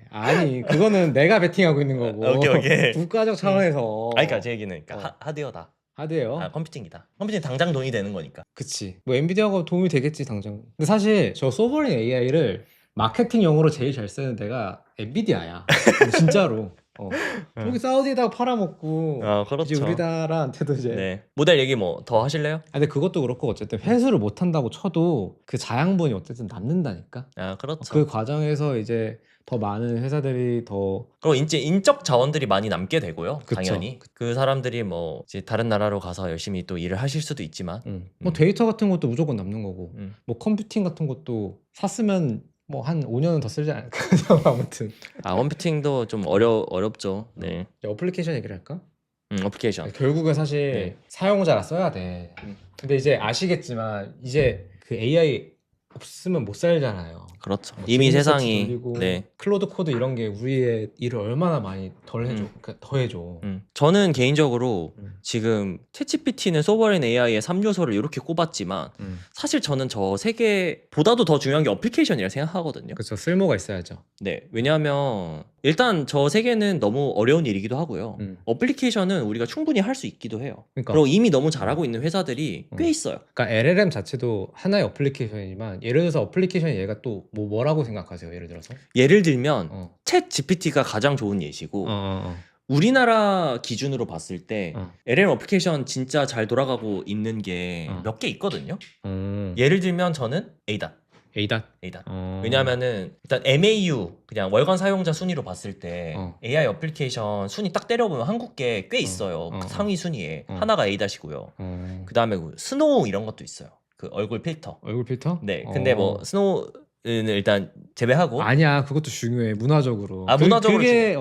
아니 그거는 내가 베팅하고 있는 거고. 오케이. 국가적 차원에서. 그러니까 제 얘기는 하드웨어다. 하드웨어? 컴퓨팅이다. 컴퓨팅 당장 돈이 되는 거니까. 그치. 뭐 엔비디아가 도움이 되겠지 당장. 근데 사실 저 소버린 AI를 마케팅용으로 제일 잘 쓰는 데가 엔비디아야. 진짜로. 저기 사우디에다가 팔아먹고 그렇죠. 이제 우리나라한테도 이제. 네. 모델 얘기 뭐 더 하실래요? 근데 그것도 그렇고 어쨌든 회수를 못 한다고 쳐도 그 자양분이 어쨌든 남는다니까. 그렇죠. 그 과정에서 이제 더 많은 회사들이 더. 그리고 이제 인적 자원들이 많이 남게 되고요. 그쵸. 당연히 그 사람들이 뭐 이제 다른 나라로 가서 열심히 또 일을 하실 수도 있지만 뭐 데이터 같은 것도 무조건 남는 거고 뭐 컴퓨팅 같은 것도 샀으면 뭐 한 5년은 더 쓰지 않을까. 아무튼 컴퓨팅도 좀 어렵죠. 네. 어플리케이션 얘기를 할까? 어플리케이션. 결국은 사실 사용자가 써야 돼. 근데 이제 아시겠지만 이제 그 AI 없으면 못 살잖아요. 그렇죠. 뭐 이미 지문 세상이 서치 돌리고 클로드 코드 이런 게 우리의 일을 얼마나 많이 덜 해줘. 그러니까 더 해줘. 저는 개인적으로 지금 챗GPT는 소버린 AI의 3요소를 이렇게 꼽았지만 사실 저는 저 세 개보다도 더 중요한 게 어플리케이션이라 생각하거든요. 그렇죠. 쓸모가 있어야죠. 네, 왜냐하면 일단 저 세 개는 너무 어려운 일이기도 하고요. 어플리케이션은 우리가 충분히 할 수 있기도 해요. 그러니까. 그리고 이미 너무 잘하고 있는 회사들이 꽤 있어요. 그러니까 LLM 자체도 하나의 어플리케이션이지만 예를 들어서 어플리케이션 얘가 또 뭐라고 생각하세요? 예를 들어서? 예를 들면 챗 GPT가 가장 좋은 예시고 우리나라 기준으로 봤을 때 LLM 어플리케이션 진짜 잘 돌아가고 있는 게 몇 개 있거든요. 예를 들면 저는 ADAT. 왜냐하면은 일단 MAU 그냥 월간 사용자 순위로 봤을 때 AI 어플리케이션 순위 딱 때려보면 한국계 꽤 있어요. 그 상위 순위에 하나가 ADAT이고요. 그 다음에 스노우 이런 것도 있어요. 그 얼굴 필터. 얼굴 필터? 네. 근데 뭐 스노우는 일단 제외하고. 아니야, 그것도 중요해. 문화적으로. 문화적으로. 그게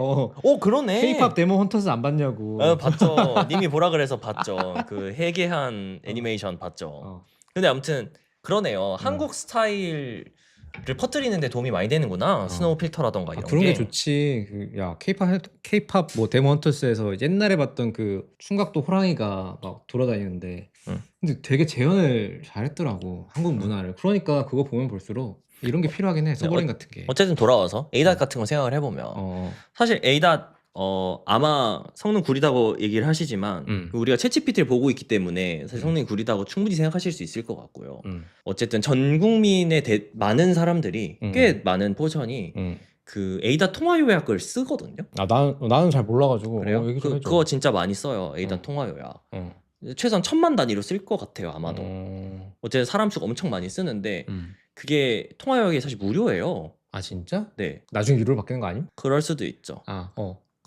그러네. K-팝 데모 헌터스 안 봤냐고. 봤죠. 님이 보라 그래서 봤죠. 그 해괴한 애니메이션 봤죠. 근데 아무튼 그러네요. 한국 스타일을 퍼뜨리는데 도움이 많이 되는구나. 스노우 필터라던가 이런 그런 게 좋지. 야, K-팝 뭐 데모 헌터스에서 옛날에 봤던 그 충각도 호랑이가 막 돌아다니는데 근데 되게 재현을 잘했더라고, 한국 문화를. 그러니까 그거 보면 볼수록 이런 게 필요하긴 해. 소버린 같은 게. 어쨌든 돌아와서 ADAT 같은 거 생각을 해보면 사실 ADAT 아마 성능 구리다고 얘기를 하시지만 우리가 챗GPT를 보고 있기 때문에 사실 성능이 구리다고 충분히 생각하실 수 있을 것 같고요. 어쨌든 전 국민의 많은 사람들이 꽤 많은 포션이 그 ADAT 통화 요약을 쓰거든요. 나는 잘 몰라가지고. 그래요? 그거 진짜 많이 써요. ADAT 통화 요약. 최소한 1000만 단위로 쓸 것 같아요, 아마도. 어쨌든 사람 수가 엄청 많이 쓰는데 그게 통화 요약이 사실 무료예요. 아, 진짜? 네. 나중에 유료로 바뀌는 거 아님? 그럴 수도 있죠.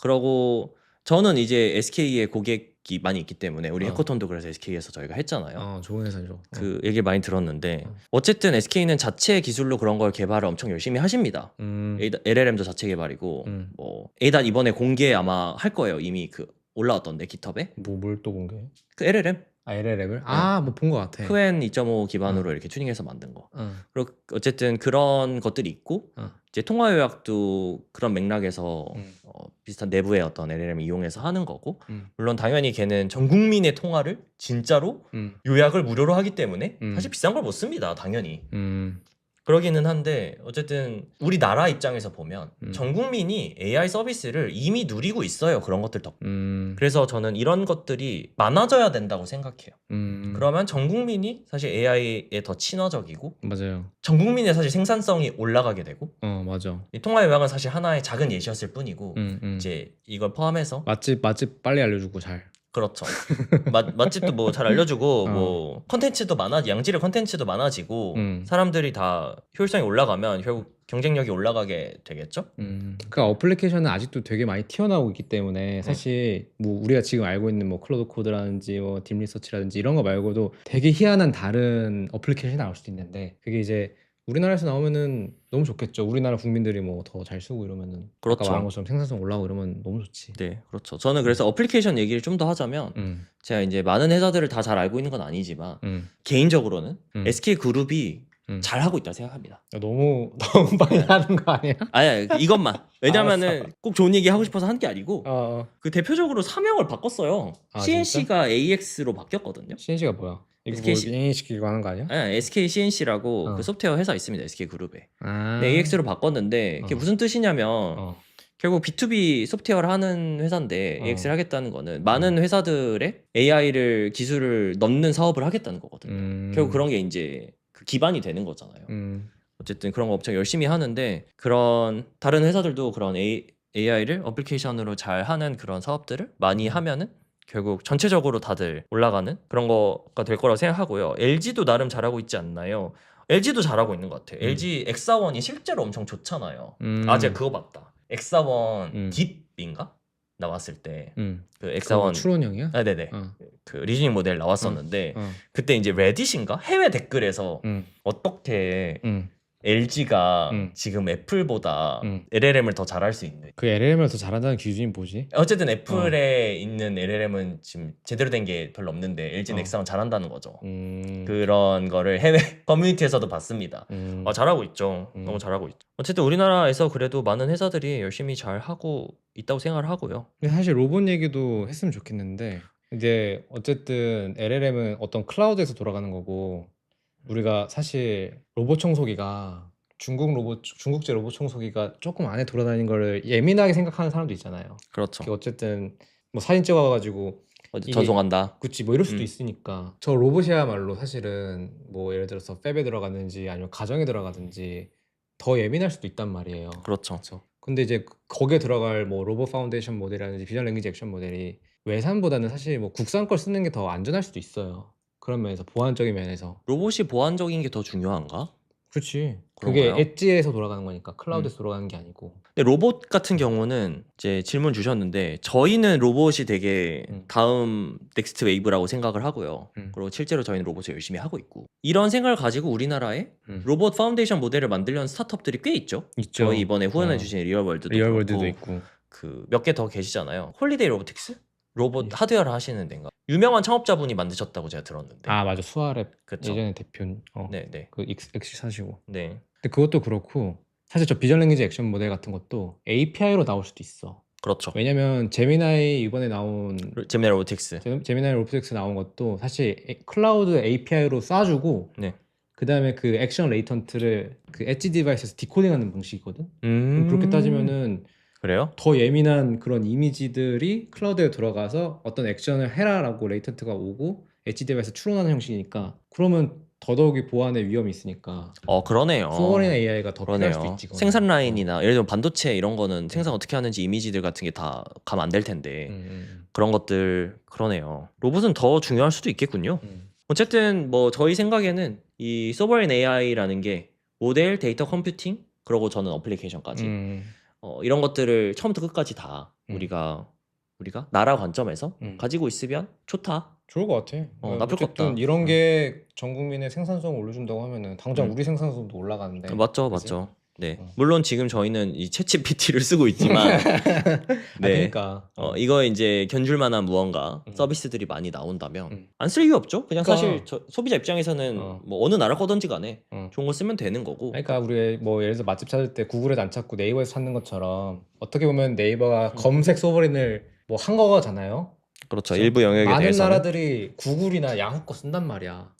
그러고 저는 이제 SK의 고객이 많이 있기 때문에 우리 해커톤도 그래서 SK에서 저희가 했잖아요. 좋은 회사죠. 그 얘기를 많이 들었는데 어쨌든 SK는 자체 기술로 그런 걸 개발을 엄청 열심히 하십니다. LLM도 자체 개발이고 뭐 ADAT 이번에 공개 아마 할 거예요. 이미 그 올라왔던데 깃허브에. 뭘 또 공개해? 그 LLM? LLM을? 뭐 본 것 같아. 크웬 2.5 기반으로 이렇게 튜닝해서 만든 거. 그리고 어쨌든 그런 것들이 있고 이제 통화 요약도 그런 맥락에서 비슷한 내부의 어떤 LLM을 이용해서 하는 거고 물론 당연히 걔는 전 국민의 통화를 진짜로 요약을 무료로 하기 때문에 사실 비싼 걸 못 씁니다. 당연히. 그러기는 한데 어쨌든 우리나라 입장에서 보면 전 국민이 AI 서비스를 이미 누리고 있어요. 그런 것들 덕분에. 그래서 저는 이런 것들이 많아져야 된다고 생각해요. 그러면 전 국민이 사실 AI에 더 친화적이고 맞아요. 전 국민의 사실 생산성이 올라가게 되고 맞아. 이 통화 요약은 사실 하나의 작은 예시였을 뿐이고 이제 이걸 포함해서 맛집 빨리 알려주고 잘. 그렇죠. 맛집도 뭐 잘 알려주고 뭐 컨텐츠도 양질의 컨텐츠도 많아지고 사람들이 다 효율성이 올라가면 결국 경쟁력이 올라가게 되겠죠. 그러니까 어플리케이션은 아직도 되게 많이 튀어나오고 있기 때문에 사실 뭐 우리가 지금 알고 있는 뭐 클로드 코드라든지 뭐 딥리서치라든지 이런 거 말고도 되게 희한한 다른 어플리케이션이 나올 수도 있는데 그게 이제 우리나라에서 나오면은 너무 좋겠죠. 우리나라 국민들이 뭐 더 잘 쓰고 이러면은 그렇죠. 아까 말한 것처럼 생산성 올라오고 이러면 너무 좋지. 네, 그렇죠. 저는 그래서 어플리케이션 얘기를 좀 더 하자면 제가 이제 많은 회사들을 다 잘 알고 있는 건 아니지만 개인적으로는 SK 그룹이 잘 하고 있다 생각합니다. 너무 많이 하는 거 아니야? 아니야, 이것만. 왜냐면은 꼭 좋은 얘기 하고 싶어서 한 게 아니고 그 대표적으로 사명을 바꿨어요. CNC가 AX로 바뀌었거든요. CNC가 뭐야? 이거 SK 뭐 인식시키고 하는 거 아니야? 아니, SK CNC라고 그 소프트웨어 회사 있습니다. SK 그룹에. 네, AX로 바꿨는데 그게 무슨 뜻이냐면 결국 B2B 소프트웨어를 하는 회사인데 AX를 하겠다는 거는 많은 회사들의 AI를 기술을 넣는 사업을 하겠다는 거거든요. 결국 그런 게 이제 그 기반이 되는 거잖아요. 어쨌든 그런 거 엄청 열심히 하는데 그런 다른 회사들도 그런 AI를 어플리케이션으로 잘 하는 그런 사업들을 많이 하면은 결국 전체적으로 다들 올라가는 그런 거가 될 거라고 생각하고요. LG도 나름 잘하고 있지 않나요? LG도 잘하고 있는 것 같아요. LG X41이 실제로 엄청 좋잖아요. 제가 그거 봤다. X41 딥인가? 나왔을 때 그 X41 추론형이야? 네네. 그 리즈닝 모델 나왔었는데 그때 이제 레딧인가? 해외 댓글에서 어떻게 LG가 지금 애플보다 LLM을 더 잘할 수 있는. 그 LLM을 더 잘한다는 기준이 뭐지? 어쨌든 애플에 있는 LLM은 지금 제대로 된 게 별로 없는데 LG는 X1 잘한다는 거죠. 그런 거를 해외 커뮤니티에서도 봤습니다. 잘하고 있죠. 너무 잘하고 있죠. 어쨌든 우리나라에서 그래도 많은 회사들이 열심히 잘 하고 있다고 생각을 하고요. 근데 사실 로봇 얘기도 했으면 좋겠는데 이제 어쨌든 LLM은 어떤 클라우드에서 돌아가는 거고 우리가 사실 로봇 청소기가 중국제 로봇 청소기가 조금 안에 돌아다니는 거를 예민하게 생각하는 사람도 있잖아요. 그렇죠. 그게 어쨌든 뭐 사진 찍어가지고 어디 이게 전송한다. 그치 뭐 이럴 수도 음. 있으니까 저 로봇이야말로 사실은 뭐 예를 들어서 팹에 들어가든지 아니면 가정에 들어가든지 더 예민할 수도 있단 말이에요. 그렇죠. 그렇죠. 근데 이제 거기에 들어갈 뭐 로봇 파운데이션 모델이라든지 비전 랭귀지 액션 모델이 외산보다는 사실 뭐 국산 걸 쓰는 게 더 안전할 수도 있어요. 그런 면에서 보안적인 면에서. 로봇이 보안적인 게 더 중요한가? 그렇지. 그게 그런가요? 엣지에서 돌아가는 거니까 클라우드에서 돌아가는 게 아니고. 근데 로봇 같은 경우는 이제 질문 주셨는데 저희는 로봇이 되게 다음 넥스트 웨이브라고 생각을 하고요. 그리고 실제로 저희는 로봇을 열심히 하고 있고 이런 생각을 가지고 우리나라에 로봇 파운데이션 모델을 만들려는 스타트업들이 꽤 있죠. 있죠. 저희 이번에 후원해 주신 리얼월드도 리얼월드도 그렇고 있고. 그 몇 개 더 계시잖아요. 홀리데이 로보틱스? 로봇 예. 하드웨어를 하시는 데인가? 유명한 창업자분이 만드셨다고 제가 들었는데. 아 맞아 수아랩 그쵸. 예전에 대표 네네. 그 엑시 사시고. 네. 근데 그것도 그렇고 사실 저 비전 랭귀지 액션 모델 같은 것도 API로 나올 수도 있어. 그렇죠. 왜냐면 제미나이 이번에 나온 제미나이 로보틱스. 제미나이 로보틱스 나온 것도 사실 클라우드 API로 쏴주고 네. 그 다음에 그 액션 레이턴트를 그 엣지 디바이스에서 디코딩하는 방식이거든. 그럼 그렇게 따지면은 그래요? 더 예민한 그런 이미지들이 클라우드에 들어가서 어떤 액션을 해라라고 레이턴트가 오고 엣지 디바이스 추론하는 형식이니까 그러면 더더욱이 보안에 위험이 있으니까 그러네요. 소버린 AI가 더 필요할 수도 그러네요. 있지. 그거는. 생산 라인이나 예를 들면 반도체 이런 거는 생산 어떻게 하는지 이미지들 같은 게 다 가면 안 될 텐데 그런 것들 그러네요. 로봇은 더 중요할 수도 있겠군요. 어쨌든 뭐 저희 생각에는 이 소버린 AI라는 게 모델, 데이터 컴퓨팅, 그리고 저는 어플리케이션까지 이런 것들을 처음부터 끝까지 다 우리가 나라 관점에서 가지고 있으면 좋다. 좋을 것 같아. 나쁠 거 없다. 이런 게 전 국민의 생산성을 올려준다고 하면은 당장 우리 생산성도 올라가는데. 맞죠, 그치? 맞죠. 네. 물론 지금 저희는 이 챗GPT를 쓰고 있지만 네. 그러니까 이거 이제 견줄만한 무언가 서비스들이 많이 나온다면 안 쓸 이유 없죠. 그냥 그러니까. 사실 소비자 입장에서는 뭐 어느 나라 거든지 간에 좋은 거 쓰면 되는 거고. 그러니까 우리 뭐 예를 들어 맛집 찾을 때 구글에서 안 찾고 네이버에서 찾는 것처럼 어떻게 보면 네이버가 검색 소버린을 뭐 한 거잖아요. 그렇죠. 그렇죠? 일부 영역에 많은 대해서는 나라들이 구글이나 야후 거 쓴단 말이야.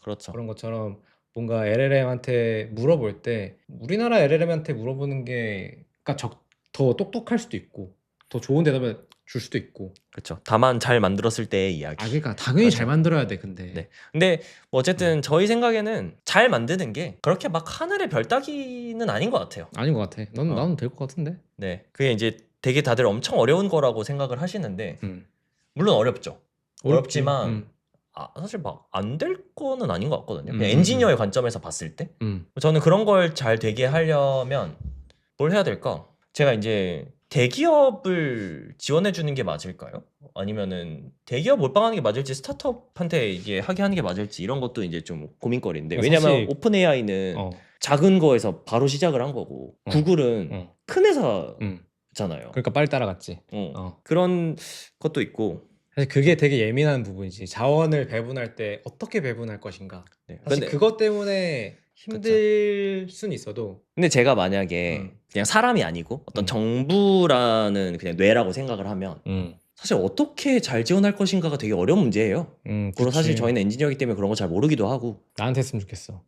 그렇죠. 그런 것처럼 뭔가 LLM한테 물어볼 때 우리나라 LLM한테 물어보는 게 그러니까 더 똑똑할 수도 있고 더 좋은 대답을 줄 수도 있고. 그렇죠. 다만 잘 만들었을 때의 이야기. 그러니까 당연히 그렇죠. 잘 만들어야 돼. 근데 네. 근데 뭐 어쨌든 저희 생각에는 잘 만드는 게 그렇게 막 하늘의 별 따기는 아닌 것 같아요. 아닌 것 같아. 나는 될 것 같은데. 네. 그게 이제 되게 다들 엄청 어려운 거라고 생각을 하시는데 물론 어렵죠. 어렵지만 사실 막 안 될 거는 아닌 것 같거든요. 그냥 엔지니어의 관점에서 봤을 때 저는 그런 걸 잘 되게 하려면 뭘 해야 될까? 제가 이제 대기업을 지원해 주는 게 맞을까요? 아니면은 대기업 몰빵하는 게 맞을지 스타트업한테 이게 하게 하는 게 맞을지 이런 것도 이제 좀 고민거리인데 그러니까 왜냐면 사실- 오픈 AI는 작은 거에서 바로 시작을 한 거고 구글은 큰 회사잖아요. 그러니까 빨리 따라갔지. 그런 것도 있고 사실 그게 되게 예민한 부분이지. 자원을 배분할 때 어떻게 배분할 것인가. 네. 사실 그것 때문에 힘들 순 있어도 근데 제가 만약에 그냥 사람이 아니고 어떤 정부라는 그냥 뇌라고 생각을 하면 사실 어떻게 잘 지원할 것인가가 되게 어려운 문제예요. 그리고 사실 저희는 엔지니어이기 때문에 그런 거 잘 모르기도 하고. 나한테 했으면 좋겠어.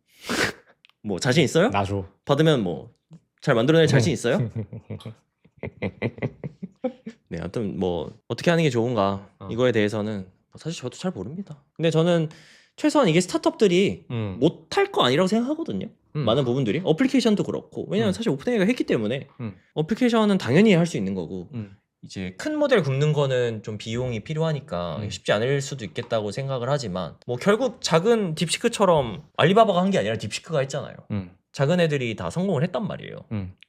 뭐 자신 있어요? 나 줘. 받으면 뭐 잘 만들어낼 자신 있어요? 네, 아무튼 뭐 어떻게 하는 게 좋은가 이거에 대해서는 사실 저도 잘 모릅니다. 근데 저는 최소한 이게 스타트업들이 못할 거 아니라고 생각하거든요. 많은 부분들이 어플리케이션도 그렇고 왜냐면 사실 오픈AI가 했기 때문에 어플리케이션은 당연히 할 수 있는 거고 이제 큰 모델 굽는 거는 좀 비용이 필요하니까 쉽지 않을 수도 있겠다고 생각을 하지만 뭐 결국 작은 딥시크처럼 알리바바가 한 게 아니라 딥시크가 했잖아요. 작은 애들이 다 성공을 했단 말이에요.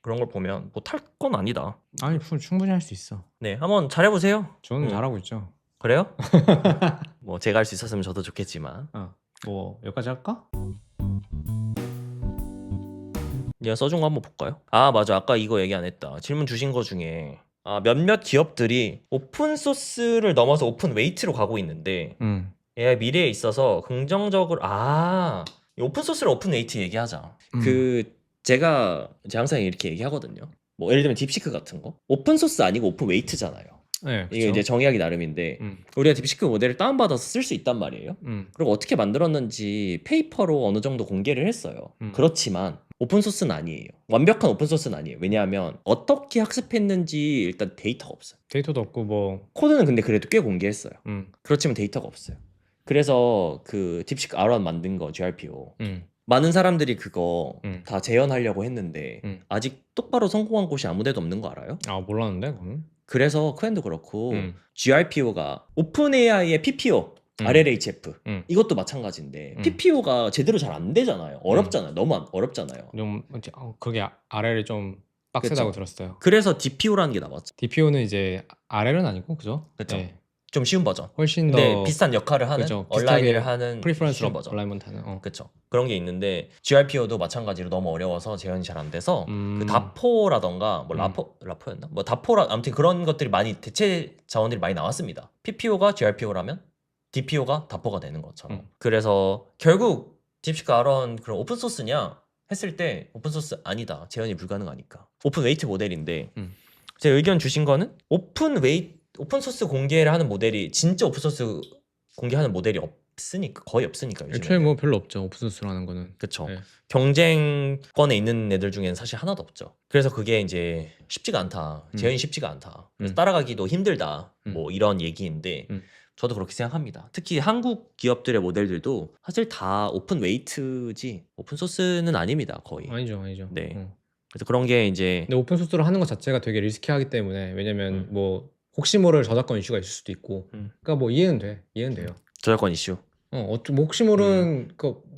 그런 걸 보면 못할 건 아니다. 아니 충분히 할 수 있어. 네, 한번 잘해보세요. 저는 잘하고 있죠. 그래요? 뭐 제가 할 수 있었으면 저도 좋겠지만 뭐 여기까지 할까? 내가 써준 거 한번 볼까요? 아 맞아, 아까 이거 얘기 안 했다. 질문 주신 거 중에 몇몇 기업들이 오픈소스를 넘어서 오픈 웨이트로 가고 있는데 AI 미래에 있어서 긍정적으로 이 오픈소스를 오픈 웨이트 얘기하자. 제가 항상 이렇게 얘기하거든요. 뭐 예를 들면 딥시크 같은 거 오픈소스 아니고 오픈 웨이트잖아요. 네, 이게 이제 정의하기 나름인데 우리가 딥시크 모델을 다운받아서 쓸 수 있단 말이에요. 그리고 어떻게 만들었는지 페이퍼로 어느 정도 공개를 했어요. 그렇지만 오픈소스는 아니에요. 완벽한 오픈소스는 아니에요. 왜냐하면 어떻게 학습했는지 일단 데이터가 없어요. 데이터도 없고 뭐 코드는 근데 그래도 꽤 공개했어요. 그렇지만 데이터가 없어요. 그래서 그 딥시크 R1 만든 거 GRPO 많은 사람들이 그거 다 재현하려고 했는데 아직 똑바로 성공한 곳이 아무 데도 없는 거 알아요? 아 몰랐는데 그건. 그래서 코엔도 그렇고 GRPO가 오픈AI의 PPO, RLHF 이것도 마찬가지인데 PPO가 제대로 잘 안 되잖아요. 어렵잖아요. 너무 어렵잖아요. 좀 그게 RL이 좀 빡세다고 그쵸. 들었어요. 그래서 DPO라는 게 나왔죠. DPO는 이제 RL은 아니고 그죠? 그쵸. 네. 좀 쉬운 버전. 훨씬 근데 더 비슷한 역할을 하는 그죠. 얼라인을 하는 프리퍼런스 쉬운 버전. 얼라이먼트 하는. 그렇죠. 그런 게 있는데 GRPO도 마찬가지로 너무 어려워서 재현이 잘 안 돼서 그 다포라던가 뭐 라포였나? 뭐 다포라 아무튼 그런 것들이 많이 대체 자원들이 많이 나왔습니다. PPO가 GRPO라면 DPO가 다포가 되는 것처럼. 그래서 결국 딥시크 R1 그런 오픈 소스냐 했을 때 오픈 소스 아니다. 재현이 불가능하니까. 오픈 웨이트 모델인데 제 의견 주신 거는 오픈 소스 공개를 하는 모델이 진짜 오픈 소스 공개하는 모델이 없으니까 거의 없으니까 요즘에. 애초에 뭐 별로 없죠. 오픈소스라는 거는. 그쵸. 네. 경쟁권에 있는 애들 중에는 사실 하나도 없죠. 그래서 그게 이제 쉽지가 않다. 재현이 쉽지가 않다. 그래서 따라가기도 힘들다. 뭐 이런 얘기인데 저도 그렇게 생각합니다. 특히 한국 기업들의 모델들도 사실 다 오픈 웨이트지 오픈 소스는 아닙니다. 거의. 아니죠. 네. 그래서 그런 게 이제 근데 오픈소스로 하는 것 자체가 되게 리스키하기 때문에 왜냐면 뭐 혹시 모를 저작권 이슈가 있을 수도 있고 그러니까 뭐 이해는 돼요. 저작권 이슈. 뭐 혹시 모르는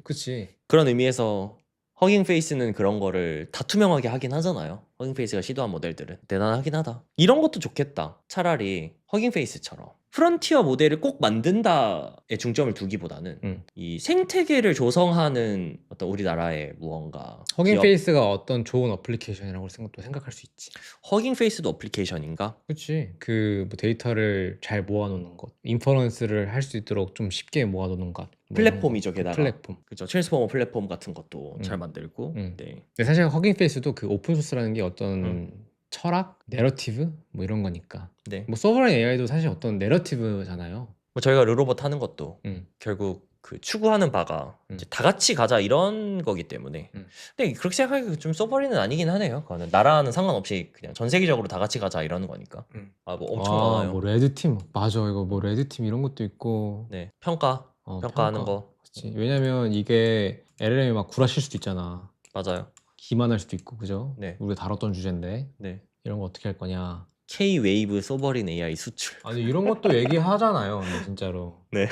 그치. 그런 의미에서 허깅 페이스는 그런 거를 다 투명하게 하긴 하잖아요. 허깅 페이스가 시도한 모델들은 대단하긴 하다. 이런 것도 좋겠다. 차라리 허깅 페이스처럼 프론티어 모델을 꼭 만든다에 중점을 두기보다는 이 생태계를 조성하는 어떤 우리나라의 무언가 허깅 페이스가 어떤 좋은 어플리케이션이라고 생각할 수 있지. 허깅 페이스도 어플리케이션인가? 그치. 그 뭐 데이터를 잘 모아놓는 것, 인퍼런스를 할 수 있도록 좀 쉽게 모아놓는 것. 뭐 플랫폼이죠. 그 게다가 플랫폼. 그죠. 트랜스포머 플랫폼 같은 것도 잘 만들고. 네. 근데 사실 허깅 페이스도 그 오픈소스라는 게 어떤 철학, 내러티브 뭐 이런 거니까. 네. 뭐 서버라인 AI도 사실 어떤 내러티브잖아요. 뭐 저희가 르로봇 하는 것도 결국 그 추구하는 바가 이제 다 같이 가자 이런 거기 때문에. 근데 그렇게 생각하기가 좀 서버리는 아니긴 하네요. 그거는 나라는 상관없이 그냥 전 세계적으로 다 같이 가자 이러는 거니까. 아 뭐 엄청 많아요. 뭐 레드팀 맞아. 이거 뭐 레드팀 이런 것도 있고. 네. 평가하는 거. 그렇지. 왜냐면 이게 LLM이 막 구라칠 수도 있잖아. 맞아요. 기만할 수도 있고 그죠? 네. 우리가 다뤘던 주제인데 네. 이런 거 어떻게 할 거냐. K-웨이브 서버린 AI 수출. 아니 이런 것도 얘기하잖아요. 근데 진짜로. 네.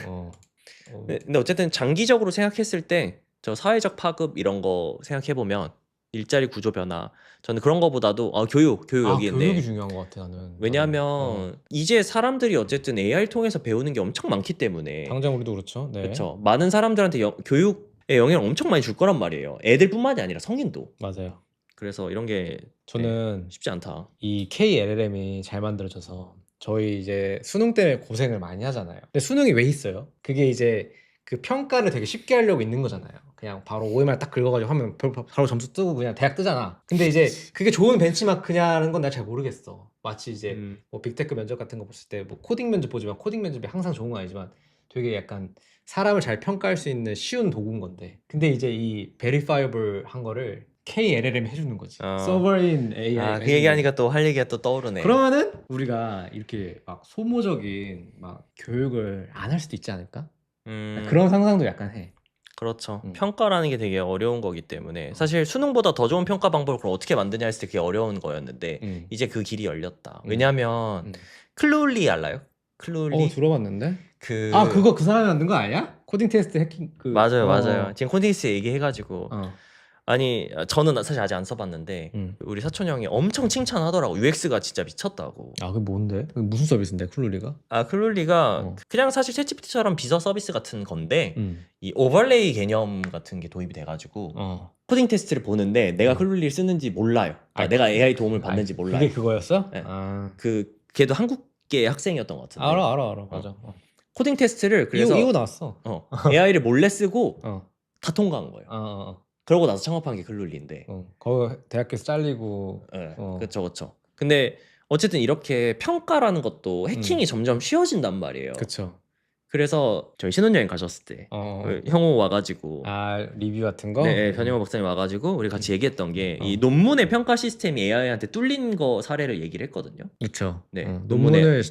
네. 근데 어쨌든 장기적으로 생각했을 때 저 사회적 파급 이런 거 생각해 보면 일자리 구조 변화 저는 그런 거보다도 교육 여기인데 교육이 중요한 것 같아 나는. 왜냐하면 이제 사람들이 어쨌든 AI를 통해서 배우는 게 엄청 많기 때문에 당장 우리도 그렇죠. 네. 그렇죠. 많은 사람들한테 교육에 영향을 엄청 많이 줄 거란 말이에요. 애들뿐만이 아니라 성인도. 맞아요. 그래서 이런 게 저는 쉽지 않다. 이 KLLM이 잘 만들어져서 저희 이제 수능 때문에 고생을 많이 하잖아요. 근데 수능이 왜 있어요? 그게 이제 그 평가를 되게 쉽게 하려고 있는 거잖아요. 그냥 바로 OMR 딱 긁어가지고 하면 바로 점수 뜨고 그냥 대학 뜨잖아. 근데 이제 그게 좋은 벤치마크냐는 건 내가 잘 모르겠어. 마치 이제 뭐 빅테크 면접 같은 거 봤을 때 뭐 코딩 면접 보지만 코딩 면접이 항상 좋은 건 아니지만 되게 약간 사람을 잘 평가할 수 있는 쉬운 도구인 건데 근데 이제 이 베리파이어블 한 거를 KLLM 해주는 거지. 서버인 AI. 그 얘기하니까 또 할 얘기가 또 떠오르네. 그러면은 우리가 이렇게 막 소모적인 막 교육을 안 할 수도 있지 않을까? 그런 상상도 약간 해. 그렇죠. 평가라는 게 되게 어려운 거기 때문에 사실 수능보다 더 좋은 평가 방법을 그럼 어떻게 만드냐 했을 때 그게 어려운 거였는데 이제 그 길이 열렸다. 왜냐하면 클룰리 알아요? 클룰리? 들어봤는데? 그 그거 그 사람이 만든 거 아니야? 코딩 테스트 해킹 맞아요. 지금 콘텐츠 얘기해가지고 아니 저는 사실 아직 안 써봤는데 우리 사촌 형이 엄청 칭찬하더라고. UX가 진짜 미쳤다고. 그게 뭔데? 그게 무슨 서비스인데 클룰리가? 클룰리가 그냥 사실 챗GPT처럼 비서 서비스 같은 건데 이 오버레이 개념 같은 게 도입이 돼가지고 코딩 테스트를 보는데 내가 클룰리를 쓰는지 몰라요. 내가 AI 도움을 받는지 몰라요. 그게 그거였어? 네. 걔도 한국계 학생이었던 것 같은데. 알아. 맞아. 코딩 테스트를 그래서 이거 나왔어. AI를 몰래 쓰고 다 통과한 거예요. 그러고 나서 창업한 게 글룰리인데. 거기 대학교에서 잘리고. 그렇죠. 근데 어쨌든 이렇게 평가라는 것도 해킹이 점점 쉬워진단 말이에요. 그쵸. 그래서 저희 신혼여행 가셨을 때 그 형호 와가지고 리뷰 같은 거? 네, 변희원 박사님 와가지고 우리 같이 얘기했던 게 이 어. 논문의 평가 시스템이 AI한테 뚫린 거 사례를 얘기를 했거든요. 그쵸. 네, 논문을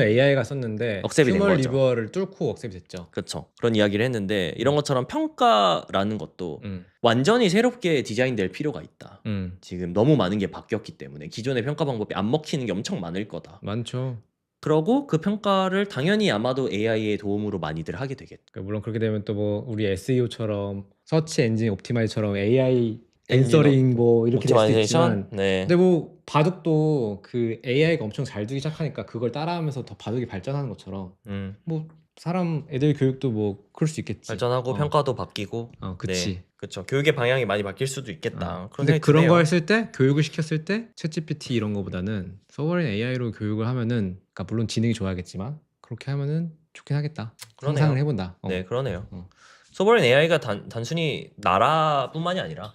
AI가 썼는데 억셉이 된 휴먼 거죠. 리뷰어를 뚫고 억셉이 됐죠. 그렇죠. 그런 이야기를 했는데 이런 것처럼 평가라는 것도 완전히 새롭게 디자인될 필요가 있다. 지금 너무 많은 게 바뀌었기 때문에 기존의 평가 방법이 안 먹히는 게 엄청 많을 거다. 많죠. 그러고 그 평가를 당연히 아마도 AI의 도움으로 많이들 하게 되겠죠. 그러니까 물론 그렇게 되면 또 뭐 우리 SEO처럼 서치 엔진 옵티마이저처럼 AI 앤서링 뭐 이렇게 될 수도 있지만 네. 근데 뭐 바둑도 그 AI가 엄청 잘 두기 시작하니까 그걸 따라하면서 더 바둑이 발전하는 것처럼 뭐 사람 애들 교육도 뭐 그럴 수 있겠지. 발전하고 평가도 바뀌고. 그치. 네, 그렇죠. 교육의 방향이 많이 바뀔 수도 있겠다. 그런 근데 생각이 그런 드네요. 거 했을 때 교육을 시켰을 때 챗GPT 이런 거보다는 소버린 AI로 교육을 하면은 그러니까 물론 지능이 좋아야겠지만 그렇게 하면은 좋긴 하겠다. 그러네요. 상상을 해본다. 네, 그러네요. 소버린 AI가 단순히 나라뿐만이 아니라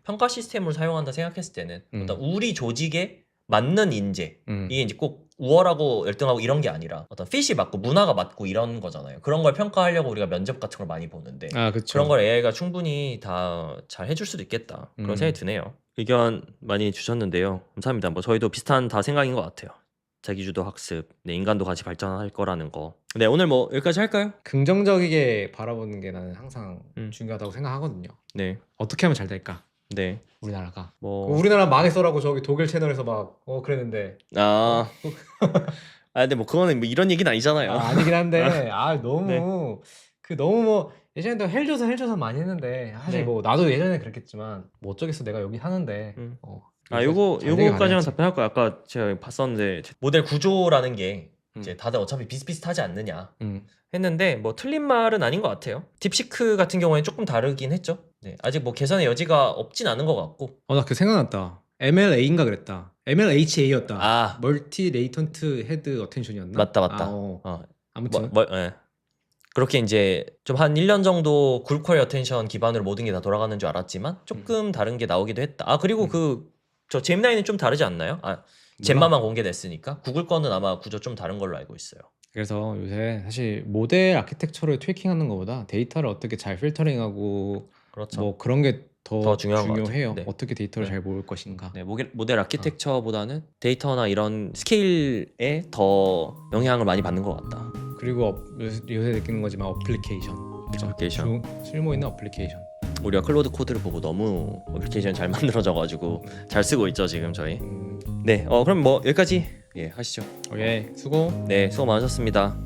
평가 시스템을 사용한다 생각했을 때는 어떤 우리 조직에 맞는 인재 이게 이제 꼭 우월하고 열등하고 이런 게 아니라 어떤 핏이 맞고 문화가 맞고 이런 거잖아요. 그런 걸 평가하려고 우리가 면접 같은 걸 많이 보는데 그쵸. 그런 걸 AI가 충분히 다 잘 해줄 수도 있겠다. 그런 생각이 드네요. 의견 많이 주셨는데요. 감사합니다. 뭐 저희도 비슷한 다 생각인 것 같아요. 자기주도 학습, 네, 인간도 같이 발전할 거라는 거. 네, 오늘 뭐 여기까지 할까요? 긍정적이게 바라보는 게 나는 항상 중요하다고 생각하거든요. 네, 어떻게 하면 잘 될까? 네. 우리나라가. 뭐 우리나라 망했어라고 저기 독일 채널에서 막 그랬는데. 근데 뭐 그거는 뭐 이런 얘기는 아니잖아요. 아니긴 한데 너무 너무 뭐 예전에도 헬조선 많이 했는데 사실 네. 뭐 나도 예전에 그랬겠지만 뭐 어쩌겠어 내가 여기 사는데. 요거까지만 답변할 거야. 아까 제가 봤었는데 모델 구조라는 게 이제 다들 어차피 비슷비슷하지 않느냐 했는데 뭐 틀린 말은 아닌 것 같아요. 딥시크 같은 경우에는 조금 다르긴 했죠. 네, 아직 뭐 개선의 여지가 없진 않은 것 같고. 나 그 생각났다. MLA인가 그랬다. MLHA였다. 멀티 멀티 레이턴트 헤드 어텐션이었나? 맞다. 아무튼 예. 그렇게 이제 좀 한 1년 정도 굴 어텐션 기반으로 모든 게 다 돌아가는 줄 알았지만 조금 다른 게 나오기도 했다. 그리고 저 잼9는 좀 다르지 않나요? 잼마만 공개됐으니까 구글 거는 아마 구조 좀 다른 걸로 알고 있어요. 그래서 요새 사실 모델 아키텍처를 tweaking하는 것보다 데이터를 어떻게 잘 필터링하고 그렇죠. 뭐 그런 게 더 중요한 것 같아요. 중요해요. 네. 어떻게 데이터를 잘 모을 것인가. 네, 모델 아키텍처보다는 데이터나 이런 스케일에 더 영향을 많이 받는 것 같다. 그리고 요새 느끼는 거지만 어플리케이션. 쓸모 있는 어플리케이션. 우리가 클로드 코드를 보고 너무 어플리케이션 잘 만들어져가지고 잘 쓰고 있죠 지금 저희. 네, 그럼 뭐 여기까지 하시죠. 수고. 네, 수고 많으셨습니다.